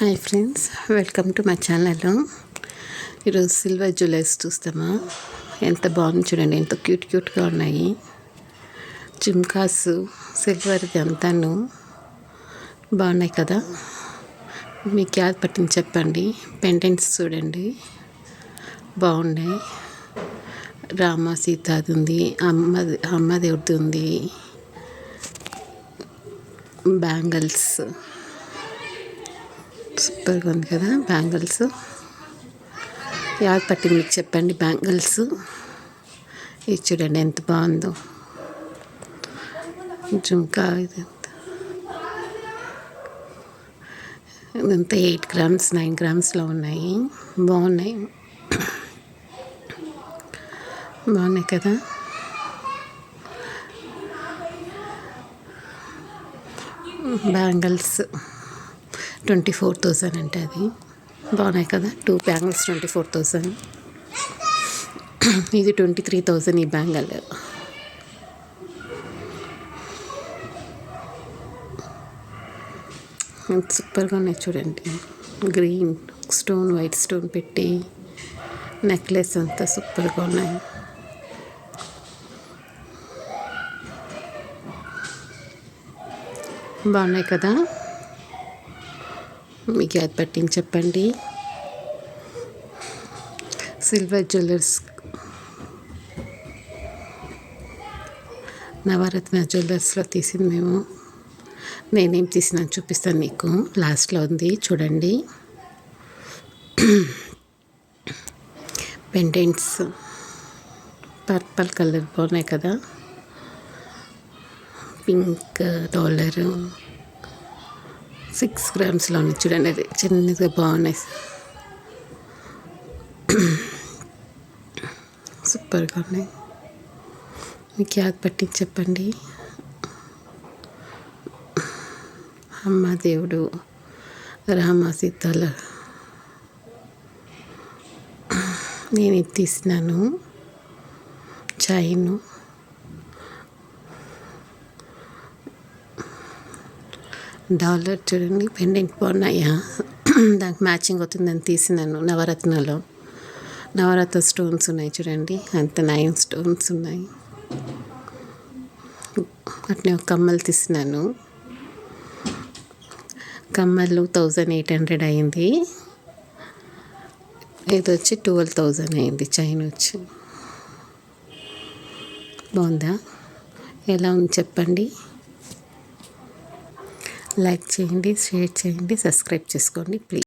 Hi friends, welcome to my channel. ఈరోజు silver jewellers చూస్తామా. ఎంత బాగుంది చూడండి, ఎంత క్యూట్గా ఉన్నాయి. జుమ్కాస్ సిల్వర్ది అంతాను బాగున్నాయి కదా. మీకు యాద్ పట్టింది చెప్పండి. పెండెంట్స్ చూడండి బాగున్నాయి. రామ సీతాది ఉంది, అమ్మదేవుడిది ఉంది. బ్యాంగిల్స్ సూపర్గా ఉంది కదా. బ్యాంగిల్స్ యాద్ పట్టింది మీకు చెప్పండి. బ్యాంగిల్స్ ఇది చూడండి ఎంత బాగుందో. జుంకా ఇదంతా 8 grams 9 grams ఉన్నాయి. బాగున్నాయి కదా. బ్యాంగిల్స్ 24,000 అంటే అది బాగున్నాయి కదా. 2 బ్యాంగిల్స్ 24,000. ఇది 23,000 ఈ బ్యాంగిల్. సూపర్గా ఉన్నాయి చూడండి. గ్రీన్ స్టోన్ వైట్ స్టోన్ పెట్టి నెక్లెస్ అంతా సూపర్గా ఉన్నాయి. బాగున్నాయి కదా. మీకు యాద్ పట్టింది చెప్పండి. సిల్వర్ జ్యువెలర్స్ నవరత్న జ్యువెలర్స్లో తీసింది మేము. నేనేం తీసినా చూపిస్తాను మీకు, లాస్ట్లో ఉంది చూడండి. పెండెంట్స్ పర్పుల్ కలర్ బాగున్నాయి కదా. పింక్ డాలరు 6 grams ఉంది చూడండి. అది చిన్నగా బాగున్నాయి, సూపర్గా ఉన్నాయి. మీకు యాద్ పట్టి చెప్పండి. అమ్మ దేవుడు రామ సీతల నేను ఇది తీసినాను. చైను డాలర్ చూడండి. పెండెంట్ బాగున్నాయా, దానికి మ్యాచింగ్ అవుతుందని తీసినాను. నవరత్న స్టోన్స్ ఉన్నాయి చూడండి. అంత 9 stones ఉన్నాయి. అట్నే ఒక కమ్మలు తీసినాను. కమ్మలు 1,800 అయింది. ఇది వచ్చి 12,000 అయింది. చైన్ వచ్చి బాగుందా, ఎలా ఉంది చెప్పండి. లైక్ చేయండి, షేర్ చేయండి, సబ్స్క్రైబ్ చేసుకోండి ప్లీజ్.